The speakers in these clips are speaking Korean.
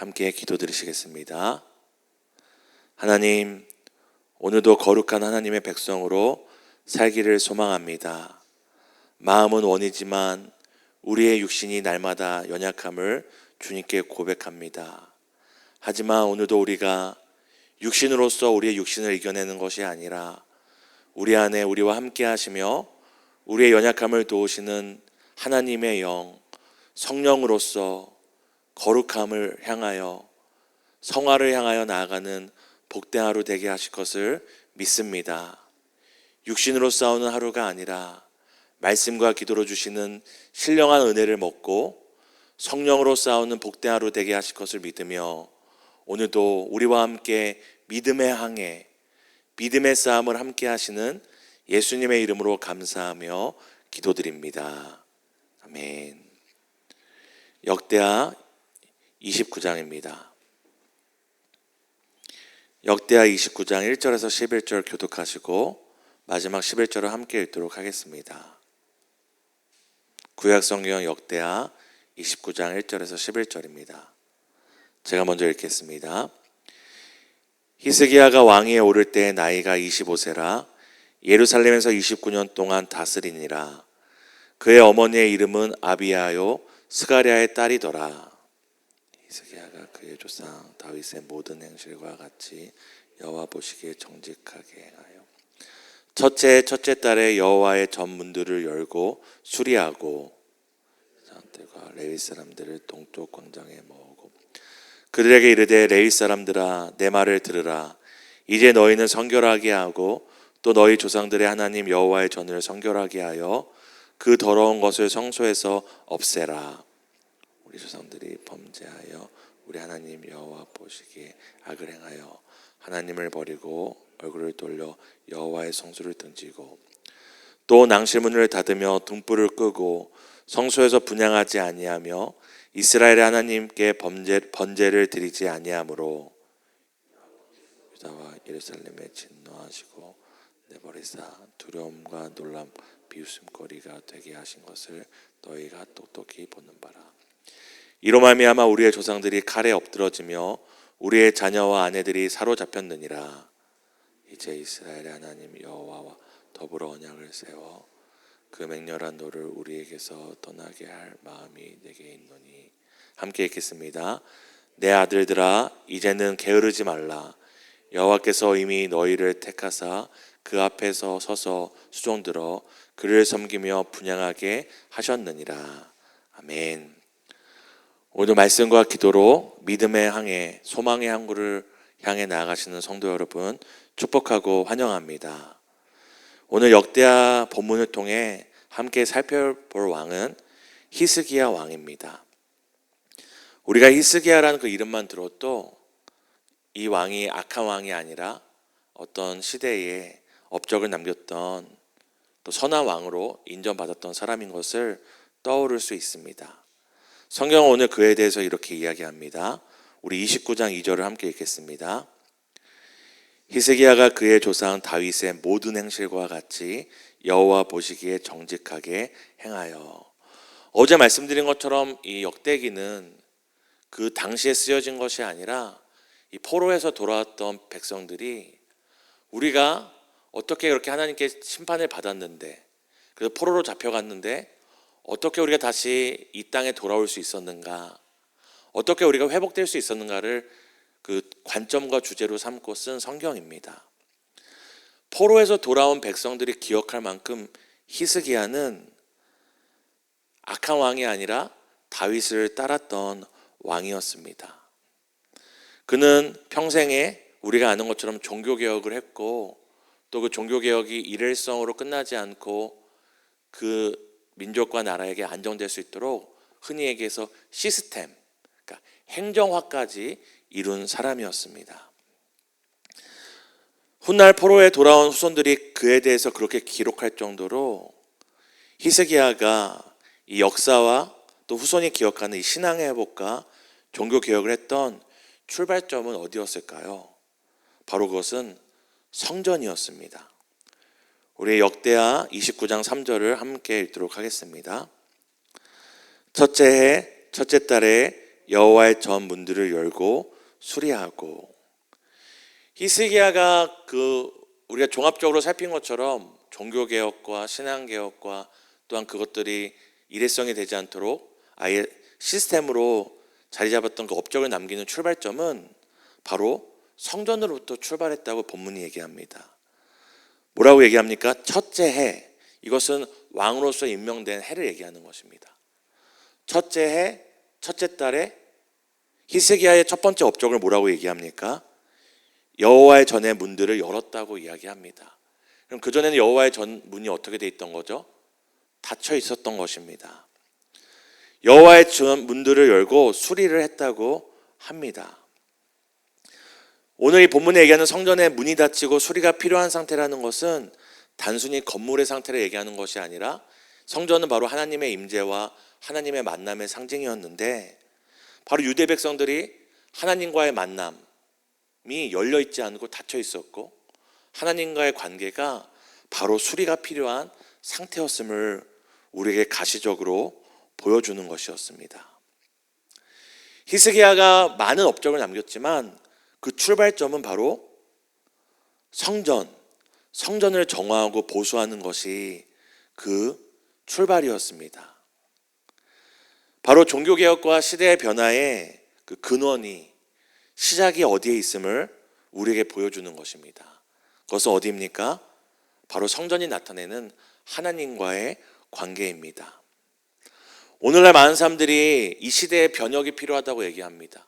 함께 기도드리시겠습니다. 하나님, 오늘도 거룩한 하나님의 백성으로 살기를 소망합니다. 마음은 원이지만 우리의 육신이 날마다 연약함을 주님께 고백합니다. 하지만 오늘도 우리가 육신으로서 우리의 육신을 이겨내는 것이 아니라 우리 안에 우리와 함께 하시며 우리의 연약함을 도우시는 하나님의 영, 성령으로서 거룩함을 향하여 성화를 향하여 나아가는 복된 하루 되게 하실 것을 믿습니다. 육신으로 싸우는 하루가 아니라 말씀과 기도로 주시는 신령한 은혜를 먹고 성령으로 싸우는 복된 하루 되게 하실 것을 믿으며 오늘도 우리와 함께 믿음의 항해, 믿음의 싸움을 함께 하시는 예수님의 이름으로 감사하며 기도드립니다. 아멘. 역대하 29장입니다. 역대하 29장 1절에서 11절 교독하시고 마지막 11절을 함께 읽도록 하겠습니다. 구약성경 역대하 29장 1절에서 11절입니다. 제가 먼저 읽겠습니다. 히스기야가 왕위에 오를 때 나이가 25세라 예루살렘에서 29년 동안 다스리니라. 그의 어머니의 이름은 아비야요 스가랴의 딸이더라. 히스기야가 그의 조상 다윗의 모든 행실과 같이 여호와 보시기에 정직하게 행하여 첫째 딸의 여호와의 전문들을 열고 수리하고 사람들과 레위 사람들을 동쪽 광장에 모으고 그들에게 이르되 레위 사람들아 내 말을 들으라. 이제 너희는 성결하게 하고 또 너희 조상들의 하나님 여호와의 전을 성결하게 하여 그 더러운 것을 성소에서 없애라. 우리 조상들이 범죄하여 우리 하나님 여호와 보시기에 악을 행하여 하나님을 버리고 얼굴을 돌려 여호와의 성소를 등지고 또 낭실문을 닫으며 등불을 끄고 성소에서 분향하지 아니하며 이스라엘의 하나님께 번제를 드리지 아니하므로 유다와 예루살렘에 진노하시고 내버리사 두려움과 놀람 비웃음거리가 되게 하신 것을 너희가 똑똑히 보는 바라. 이로 말미암아 우리의 조상들이 칼에 엎드러지며 우리의 자녀와 아내들이 사로잡혔느니라. 이제 이스라엘의 하나님 여호와와 더불어 언약을 세워 그 맹렬한 노를 우리에게서 떠나게 할 마음이 내게 있노니. 함께 읽겠습니다. 내 아들들아 이제는 게으르지 말라. 여호와께서 이미 너희를 택하사 그 앞에서 서서 수종들어 그를 섬기며 분향하게 하셨느니라. 아멘. 오늘 말씀과 기도로 믿음의 항해, 소망의 항구를 향해 나아가시는 성도 여러분 축복하고 환영합니다. 오늘 역대하 본문을 통해 함께 살펴볼 왕은 히스기야 왕입니다. 우리가 히스기야라는 그 이름만 들어도 이 왕이 악한 왕이 아니라 어떤 시대에 업적을 남겼던 또 선한 왕으로 인정받았던 사람인 것을 떠오를 수 있습니다. 성경은 오늘 그에 대해서 이렇게 이야기합니다. 우리 29장 2절을 함께 읽겠습니다. 히스기야가 그의 조상 다윗의 모든 행실과 같이 여호와 보시기에 정직하게 행하여. 어제 말씀드린 것처럼 이 역대기는 그 당시에 쓰여진 것이 아니라 이 포로에서 돌아왔던 백성들이 우리가 어떻게 그렇게 하나님께 심판을 받았는데 그래서 포로로 잡혀갔는데 어떻게 우리가 다시 이 땅에 돌아올 수 있었는가, 어떻게 우리가 회복될 수 있었는가를 그 관점과 주제로 삼고 쓴 성경입니다. 포로에서 돌아온 백성들이 기억할 만큼 히스기야는 악한 왕이 아니라 다윗을 따랐던 왕이었습니다. 그는 평생에 우리가 아는 것처럼 종교개혁을 했고 또 그 종교개혁이 일회성으로 끝나지 않고 그 민족과 나라에게 안정될 수 있도록 흔히 얘기해서 시스템, 그러니까 행정화까지 이룬 사람이었습니다. 훗날 포로에 돌아온 후손들이 그에 대해서 그렇게 기록할 정도로 히스기야가 이 역사와 또 후손이 기억하는 이 신앙의 회복과 종교개혁을 했던 출발점은 어디였을까요? 바로 그것은 성전이었습니다. 우리 역대하 29장 3절을 함께 읽도록 하겠습니다. 첫째 해 첫째 달에 여호와의 전 문들을 열고 수리하고. 히스기야가 우리가 종합적으로 살핀 것처럼 종교개혁과 신앙개혁과 또한 그것들이 일회성이 되지 않도록 아예 시스템으로 자리 잡았던 그 업적을 남기는 출발점은 바로 성전으로부터 출발했다고 본문이 얘기합니다. 뭐라고 얘기합니까? 첫째 해, 이것은 왕으로서 임명된 해를 얘기하는 것입니다. 첫째 해, 첫째 달에 히스기야의 첫 번째 업적을 뭐라고 얘기합니까? 여호와의 전의 문들을 열었다고 이야기합니다. 그럼 그전에는 여호와의 전 문이 어떻게 돼 있던 거죠? 닫혀 있었던 것입니다. 여호와의 전 문들을 열고 수리를 했다고 합니다. 오늘 이 본문에 얘기하는 성전의 문이 닫히고 수리가 필요한 상태라는 것은 단순히 건물의 상태를 얘기하는 것이 아니라 성전은 바로 하나님의 임재와 하나님의 만남의 상징이었는데, 바로 유대 백성들이 하나님과의 만남이 열려 있지 않고 닫혀 있었고 하나님과의 관계가 바로 수리가 필요한 상태였음을 우리에게 가시적으로 보여주는 것이었습니다. 히스기야가 많은 업적을 남겼지만 그 출발점은 바로 성전을 정화하고 보수하는 것이 그 출발이었습니다. 바로 종교개혁과 시대의 변화의 그 근원이, 시작이 어디에 있음을 우리에게 보여주는 것입니다. 그것은 어디입니까? 바로 성전이 나타내는 하나님과의 관계입니다. 오늘날 많은 사람들이 이 시대의 변혁이 필요하다고 얘기합니다.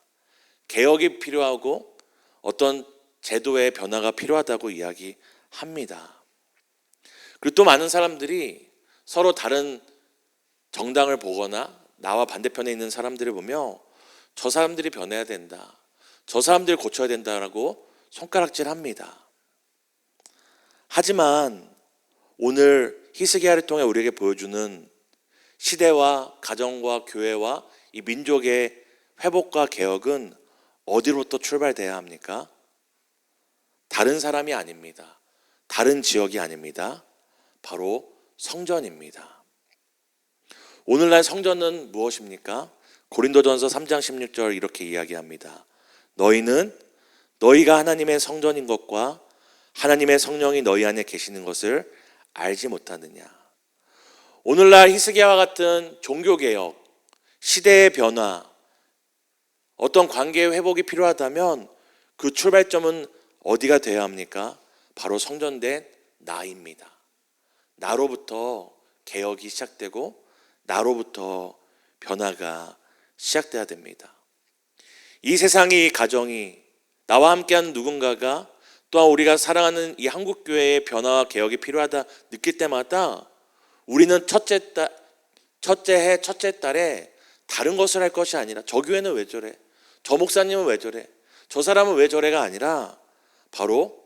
개혁이 필요하고 어떤 제도의 변화가 필요하다고 이야기합니다. 그리고 또 많은 사람들이 서로 다른 정당을 보거나 나와 반대편에 있는 사람들을 보며 저 사람들이 변해야 된다, 저 사람들을 고쳐야 된다라고 손가락질합니다. 하지만 오늘 히스기야를 통해 우리에게 보여주는 시대와 가정과 교회와 이 민족의 회복과 개혁은 어디로부터 출발돼야 합니까? 다른 사람이 아닙니다. 다른 지역이 아닙니다. 바로 성전입니다. 오늘날 성전은 무엇입니까? 고린도전서 3장 16절 이렇게 이야기합니다. 너희가 하나님의 성전인 것과 하나님의 성령이 너희 안에 계시는 것을 알지 못하느냐. 오늘날 히스기야와 같은 종교개혁, 시대의 변화, 어떤 관계의 회복이 필요하다면 그 출발점은 어디가 되어야 합니까? 바로 성전된 나입니다. 나로부터 개혁이 시작되고 나로부터 변화가 시작돼야 됩니다. 이 세상이, 이 가정이, 나와 함께하는 누군가가 또한 우리가 사랑하는 이 한국교회의 변화와 개혁이 필요하다 느낄 때마다 우리는 첫째 해, 첫째 달에 다른 것을 할 것이 아니라 저 교회는 왜 저래? 저 목사님은 왜 저래? 저 사람은 왜 저래가 아니라 바로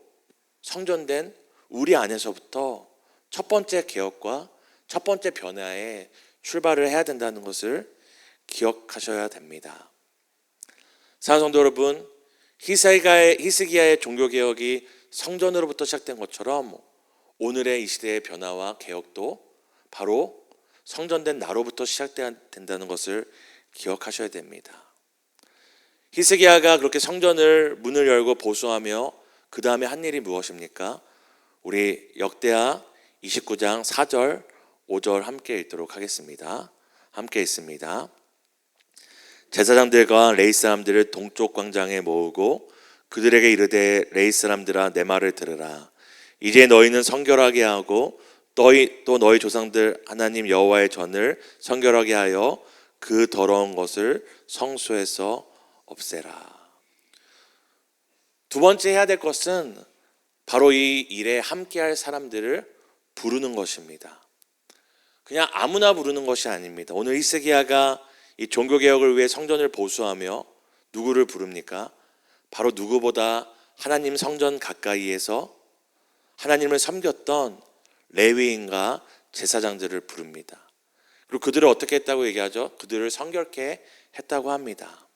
성전된 우리 안에서부터 첫 번째 개혁과 첫 번째 변화에 출발을 해야 된다는 것을 기억하셔야 됩니다. 사랑하는 성도 여러분, 히스기야의 종교개혁이 성전으로부터 시작된 것처럼 오늘의 이 시대의 변화와 개혁도 바로 성전된 나로부터 시작돼야 된다는 것을 기억하셔야 됩니다. 히스기야가 그렇게 성전을 문을 열고 보수하며 그 다음에 한 일이 무엇입니까? 우리 역대하 29장 4절 5절 함께 읽도록 하겠습니다. 함께 읽습니다. 제사장들과 레위 사람들을 동쪽 광장에 모으고 그들에게 이르되, 레위 사람들아 내 말을 들으라. 이제 너희는 성결하게 하고 또 너희 조상들 하나님 여호와의 전을 성결하게 하여 그 더러운 것을 성소에서 없애라. 두 번째 해야 될 것은 바로 이 일에 함께할 사람들을 부르는 것입니다. 그냥 아무나 부르는 것이 아닙니다. 오늘 히스기야가 이 종교개혁을 위해 성전을 보수하며 누구를 부릅니까? 바로 누구보다 하나님 성전 가까이에서 하나님을 섬겼던 레위인과 제사장들을 부릅니다. 그리고 그들을 어떻게 했다고 얘기하죠? 그들을 성결케 했다고 합니다.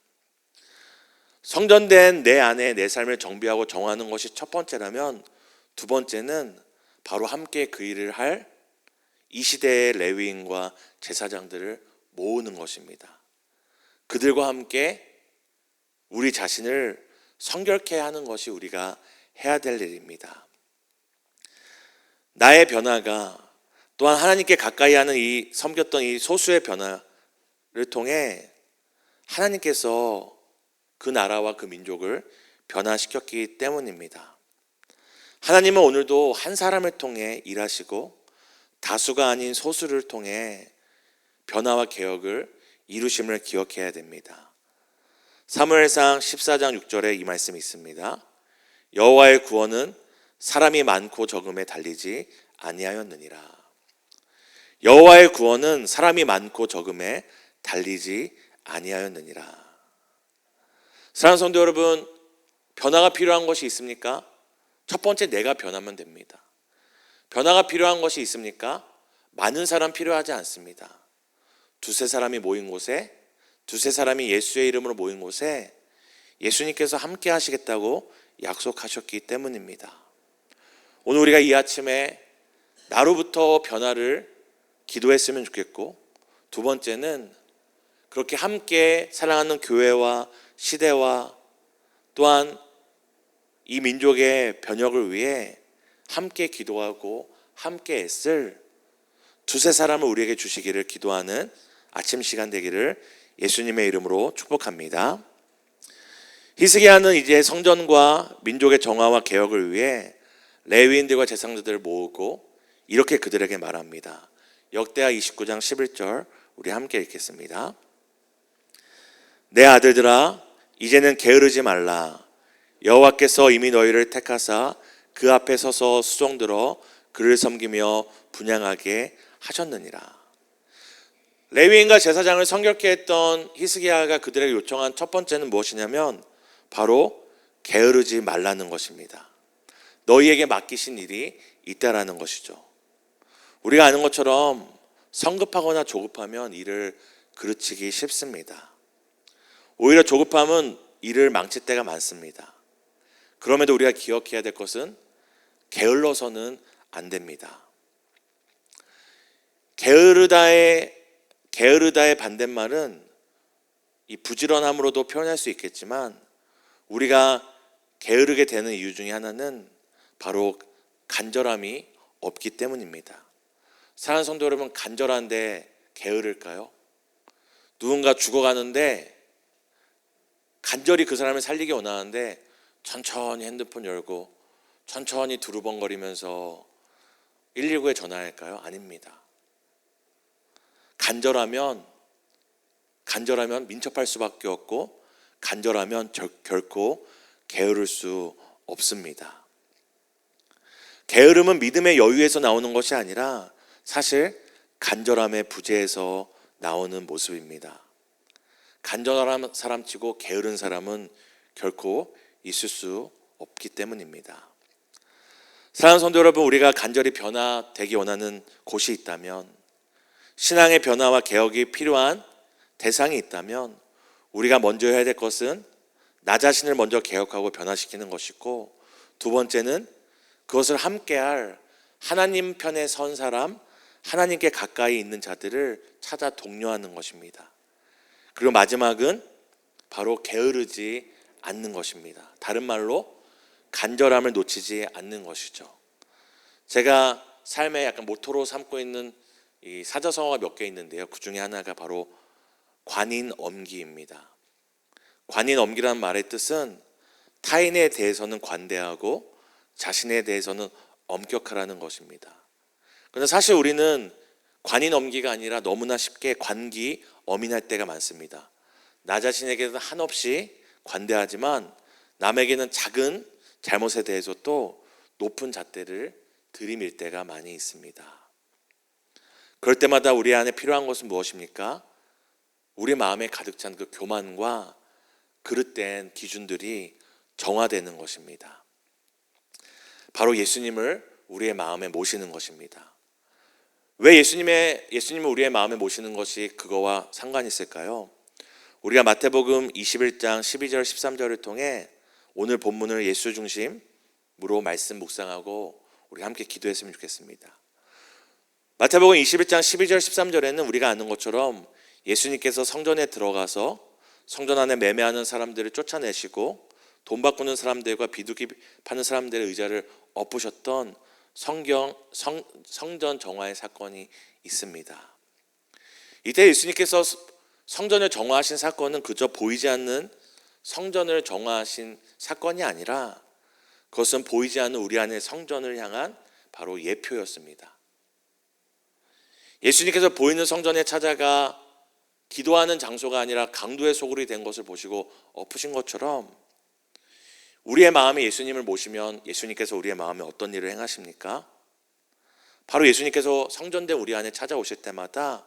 성전된 내 안에 내 삶을 정비하고 정하는 것이 첫 번째라면, 두 번째는 바로 함께 그 일을 할 이 시대의 레위인과 제사장들을 모으는 것입니다. 그들과 함께 우리 자신을 성결케 하는 것이 우리가 해야 될 일입니다. 나의 변화가 또한 하나님께 가까이 하는 섬겼던 이 소수의 변화를 통해 하나님께서 그 나라와 그 민족을 변화시켰기 때문입니다. 하나님은 오늘도 한 사람을 통해 일하시고 다수가 아닌 소수를 통해 변화와 개혁을 이루심을 기억해야 됩니다. 사무엘상 14장 6절에 이 말씀이 있습니다. 여호와의 구원은 사람이 많고 적음에 달리지 아니하였느니라. 여호와의 구원은 사람이 많고 적음에 달리지 아니하였느니라. 사랑하는 성도 여러분, 변화가 필요한 것이 있습니까? 첫 번째, 내가 변하면 됩니다. 변화가 필요한 것이 있습니까? 많은 사람 필요하지 않습니다. 두세 사람이 모인 곳에, 두세 사람이 예수의 이름으로 모인 곳에 예수님께서 함께 하시겠다고 약속하셨기 때문입니다. 오늘 우리가 이 아침에 나로부터 변화를 기도했으면 좋겠고, 두 번째는 그렇게 함께 사랑하는 교회와 시대와 또한 이 민족의 변혁을 위해 함께 기도하고 함께 애쓸 두세 사람을 우리에게 주시기를 기도하는 아침 시간 되기를 예수님의 이름으로 축복합니다. 히스기야는 이제 성전과 민족의 정화와 개혁을 위해 레위인들과 제사장들을 모으고 이렇게 그들에게 말합니다. 역대하 29장 11절 우리 함께 읽겠습니다. 내 아들들아, 이제는 게으르지 말라. 여호와께서 이미 너희를 택하사 그 앞에 서서 수종들어 그를 섬기며 분향하게 하셨느니라. 레위인과 제사장을 성결케 했던 히스기야가 그들에게 요청한 첫 번째는 무엇이냐면 바로 게으르지 말라는 것입니다. 너희에게 맡기신 일이 있다라는 것이죠. 우리가 아는 것처럼 성급하거나 조급하면 일을 그르치기 쉽습니다. 오히려 조급함은 일을 망칠 때가 많습니다. 그럼에도 우리가 기억해야 될 것은 게을러서는 안 됩니다. 게으르다의 반대말은 이 부지런함으로도 표현할 수 있겠지만 우리가 게으르게 되는 이유 중에 하나는 바로 간절함이 없기 때문입니다. 사랑하는 성도 여러분, 간절한데 게으를까요? 누군가 죽어가는데 간절히 그 사람을 살리기 원하는데 천천히 핸드폰 열고 천천히 두루번거리면서 119에 전화할까요? 아닙니다. 간절하면 민첩할 수밖에 없고 간절하면 결코 게으를 수 없습니다. 게으름은 믿음의 여유에서 나오는 것이 아니라 사실 간절함의 부재에서 나오는 모습입니다. 간절한 사람치고 게으른 사람은 결코 있을 수 없기 때문입니다. 사랑하는 성도 여러분, 우리가 간절히 변화되기 원하는 곳이 있다면, 신앙의 변화와 개혁이 필요한 대상이 있다면 우리가 먼저 해야 될 것은 나 자신을 먼저 개혁하고 변화시키는 것이고, 두 번째는 그것을 함께할 하나님 편에 선 사람, 하나님께 가까이 있는 자들을 찾아 독려하는 것입니다. 그리고 마지막은 바로 게으르지 않는 것입니다. 다른 말로 간절함을 놓치지 않는 것이죠. 제가 삶에 약간 모토로 삼고 있는 이 사자성어가 몇 개 있는데요. 그 중에 하나가 바로 관인엄기입니다. 관인엄기라는 말의 뜻은 타인에 대해서는 관대하고 자신에 대해서는 엄격하라는 것입니다. 그런데 사실 우리는 관인엄기가 아니라 너무나 쉽게 관기엄인할 때가 많습니다. 나 자신에게는 한없이 관대하지만 남에게는 작은 잘못에 대해서 또 높은 잣대를 들이밀 때가 많이 있습니다. 그럴 때마다 우리 안에 필요한 것은 무엇입니까? 우리 마음에 가득 찬 그 교만과 그릇된 기준들이 정화되는 것입니다. 바로 예수님을 우리의 마음에 모시는 것입니다. 왜 예수님을 우리의 마음에 모시는 것이 그거와 상관이 있을까요? 우리가 마태복음 21장 12절 13절을 통해 오늘 본문을 예수 중심으로 말씀 묵상하고 우리 함께 기도했으면 좋겠습니다. 마태복음 21장 12절 13절에는 우리가 아는 것처럼 예수님께서 성전에 들어가서 성전 안에 매매하는 사람들을 쫓아내시고 돈 바꾸는 사람들과 비둘기 파는 사람들의 의자를 엎으셨던 성전 정화의 사건이 있습니다. 이때 예수님께서 성전을 정화하신 사건은 그저 보이지 않는 성전을 정화하신 사건이 아니라 그것은 보이지 않는 우리 안의 성전을 향한 바로 예표였습니다. 예수님께서 보이는 성전에 찾아가 기도하는 장소가 아니라 강도의 소굴이 된 것을 보시고 엎으신 것처럼 우리의 마음이 예수님을 모시면 예수님께서 우리의 마음에 어떤 일을 행하십니까? 바로 예수님께서 성전된 우리 안에 찾아오실 때마다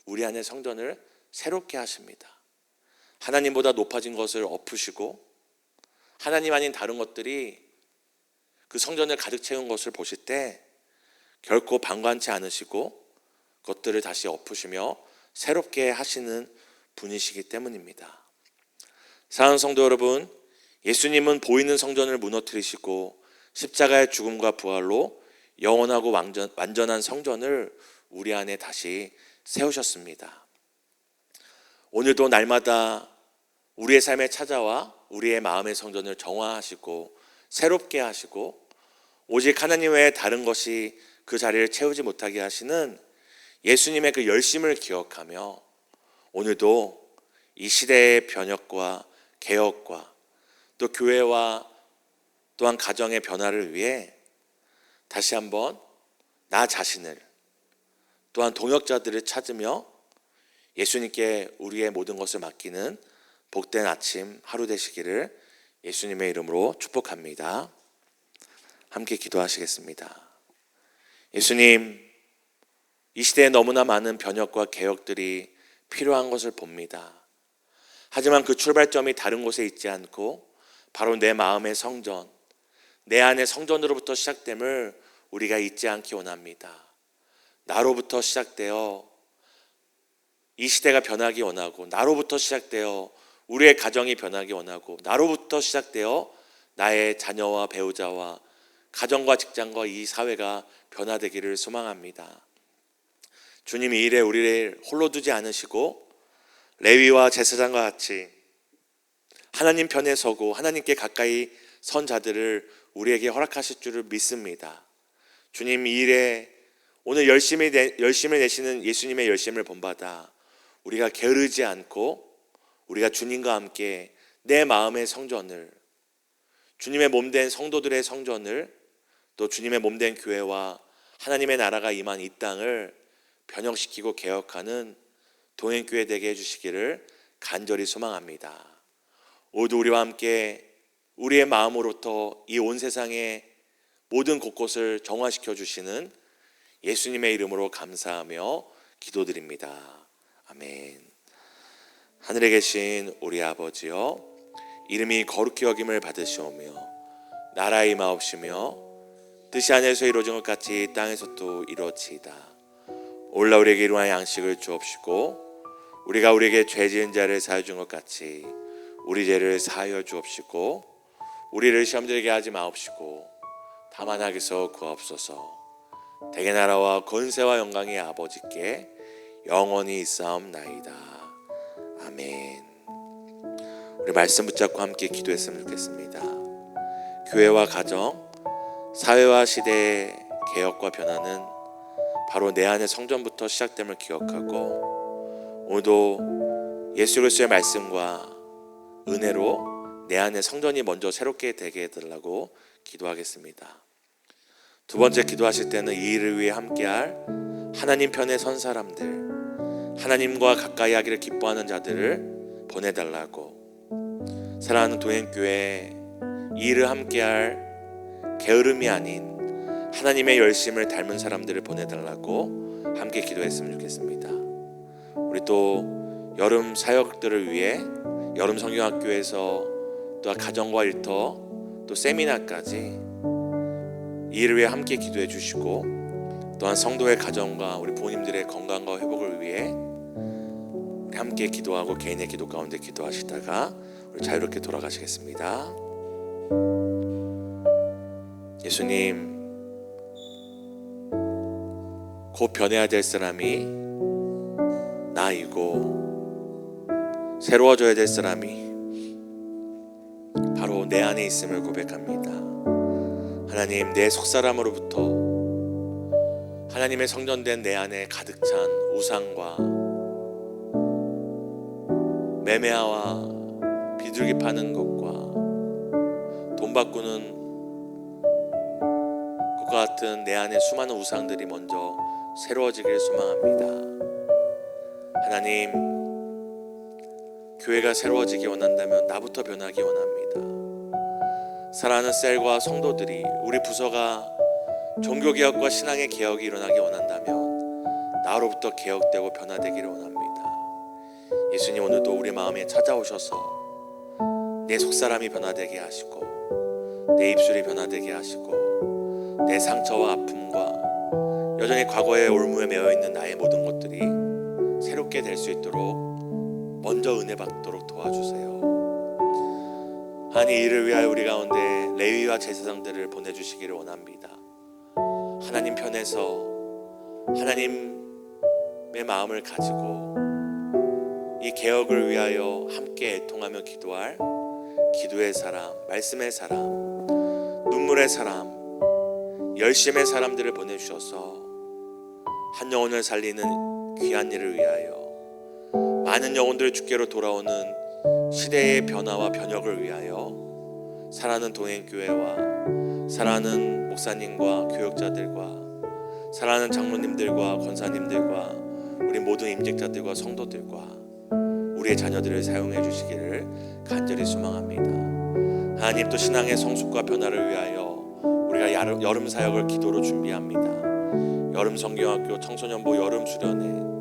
우리 안의 성전을 새롭게 하십니다. 하나님보다 높아진 것을 엎으시고 하나님 아닌 다른 것들이 그 성전을 가득 채운 것을 보실 때 결코 방관치 않으시고 그것들을 다시 엎으시며 새롭게 하시는 분이시기 때문입니다. 사랑하는 성도 여러분, 예수님은 보이는 성전을 무너뜨리시고 십자가의 죽음과 부활로 영원하고 완전한 성전을 우리 안에 다시 세우셨습니다. 오늘도 날마다 우리의 삶에 찾아와 우리의 마음의 성전을 정화하시고 새롭게 하시고 오직 하나님 외에 다른 것이 그 자리를 채우지 못하게 하시는 예수님의 그 열심을 기억하며 오늘도 이 시대의 변혁과 개혁과 또 교회와 또한 가정의 변화를 위해 다시 한번 나 자신을 또한 동역자들을 찾으며 예수님께 우리의 모든 것을 맡기는 복된 아침 하루 되시기를 예수님의 이름으로 축복합니다. 함께 기도하시겠습니다. 예수님, 이 시대에 너무나 많은 변혁과 개혁들이 필요한 것을 봅니다. 하지만 그 출발점이 다른 곳에 있지 않고 바로 내 마음의 성전, 내 안의 성전으로부터 시작됨을 우리가 잊지 않기 원합니다. 나로부터 시작되어 이 시대가 변하기 원하고, 나로부터 시작되어 우리의 가정이 변하기 원하고, 나로부터 시작되어 나의 자녀와 배우자와 가정과 직장과 이 사회가 변화되기를 소망합니다. 주님이 이 일에 우리를 홀로 두지 않으시고 레위와 제사장과 같이 하나님 편에 서고 하나님께 가까이 선 자들을 우리에게 허락하실 줄을 믿습니다. 주님, 이 일에 오늘 열심을 내시는 예수님의 열심을 본받아 우리가 게으르지 않고 우리가 주님과 함께 내 마음의 성전을, 주님의 몸된 성도들의 성전을, 또 주님의 몸된 교회와 하나님의 나라가 임한 이 땅을 변형시키고 개혁하는 동행교회 되게 해주시기를 간절히 소망합니다. 모두 우리와 함께 우리의 마음으로부터 이 온 세상의 모든 곳곳을 정화시켜 주시는 예수님의 이름으로 감사하며 기도드립니다. 아멘. 하늘에 계신 우리 아버지여, 이름이 거룩히 여김을 받으시오며 나라의 임하옵시며 뜻이 하늘에서 이루어진 것 같이 땅에서도 이루어지이다. 오늘날 우리에게 일용할 양식을 주옵시고 우리가 우리에게 죄 지은 자를 사하여 준 것 같이 우리 죄를 사하여 주옵시고 우리를 시험들게 하지 마옵시고 다만 악에서 구하옵소서. 대개 나라와 권세와 영광이 아버지께 영원히 있사옵나이다. 아멘. 우리 말씀 붙잡고 함께 기도했으면 좋겠습니다. 교회와 가정, 사회와 시대의 개혁과 변화는 바로 내 안의 성전부터 시작됨을 기억하고 오늘도 예수 그리스도의 말씀과 은혜로 내 안의 성전이 먼저 새롭게 되게 해달라고 기도하겠습니다. 두 번째 기도하실 때는 이 일을 위해 함께할 하나님 편에 선 사람들, 하나님과 가까이 하기를 기뻐하는 자들을 보내달라고, 사랑하는 동행교회 이 일을 함께할 게으름이 아닌 하나님의 열심을 닮은 사람들을 보내달라고 함께 기도했으면 좋겠습니다. 우리 또 여름 사역들을 위해 여름 성경학교에서 또 가정과 일터 또 세미나까지 이 일을 위해 함께 기도해 주시고 또한 성도의 가정과 우리 부모님들의 건강과 회복을 위해 우리 함께 기도하고 개인의 기도 가운데 기도하시다가 우리 자유롭게 돌아가시겠습니다. 예수님, 곧 변해야 될 사람이 나이고 새로워져야 될 사람이 바로 내 안에 있음을 고백합니다. 하나님, 내 속사람으로부터 하나님의 성전된 내 안에 가득 찬 우상과 매매와 비둘기 파는 것과 돈 바꾸는 것과 같은 내 안에 수많은 우상들이 먼저 새로워지길 소망합니다. 하나님, 교회가 새로워지기 원한다면 나부터 변하기 원합니다. 사랑하는 셀과 성도들이, 우리 부서가 종교개혁과 신앙의 개혁이 일어나기 원한다면 나로부터 개혁되고 변화되기를 원합니다. 예수님, 오늘도 우리 마음에 찾아오셔서 내 속사람이 변화되게 하시고 내 입술이 변화되게 하시고 내 상처와 아픔과 여전히 과거의 올무에 매여있는 나의 모든 것들이 새롭게 될 수 있도록 먼저 은혜 받도록 도와주세요. 하나님, 이를 위하여 우리 가운데 레위와 제사장들을 보내주시기를 원합니다. 하나님 편에서 하나님의 마음을 가지고 이 개혁을 위하여 함께 애통하며 기도할 기도의 사람, 말씀의 사람, 눈물의 사람, 열심의 사람들을 보내주셔서 한 영혼을 살리는 귀한 일을 위하여, 많은 영혼들을 주께로 돌아오는 시대의 변화와 변혁을 위하여 사랑하는 동행교회와 사랑하는 목사님과 교역자들과 사랑하는 장로님들과 권사님들과 우리 모든 임직자들과 성도들과 우리의 자녀들을 사용해 주시기를 간절히 소망합니다. 하나님, 또 신앙의 성숙과 변화를 위하여 우리가 여름 사역을 기도로 준비합니다. 여름 성경학교, 청소년부 여름 수련회,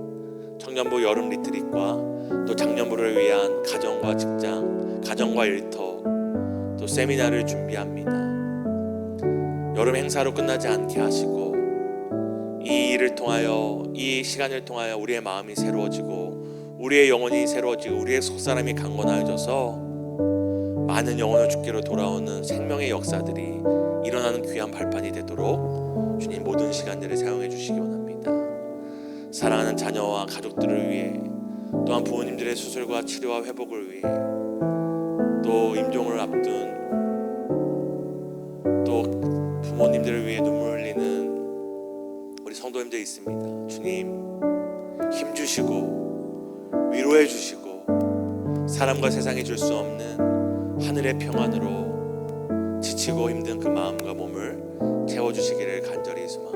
청년부 여름 리트릿과 또 장년부를 위한 가정과 직장, 가정과 일터, 또 세미나를 준비합니다. 여름 행사로 끝나지 않게 하시고 이 일을 통하여, 이 시간을 통하여 우리의 마음이 새로워지고 우리의 영혼이 새로워지고 우리의 속사람이 강건하여져서 많은 영혼을 주께로 돌아오는 생명의 역사들이 일어나는 귀한 발판이 되도록 주님 모든 시간들을 사용해 주시기 원합니다. 사랑하는 자녀와 가족들을 위해, 또한 부모님들의 수술과 치료와 회복을 위해, 또 임종을 앞둔 또 부모님들을 위해 눈물 흘리는 우리 성도님들이 있습니다. 주님, 힘 주시고 위로해 주시고 사람과 세상이 줄 수 없는 하늘의 평안으로 지치고 힘든 그 마음과 몸을 채워주시기를 간절히 소망합니다.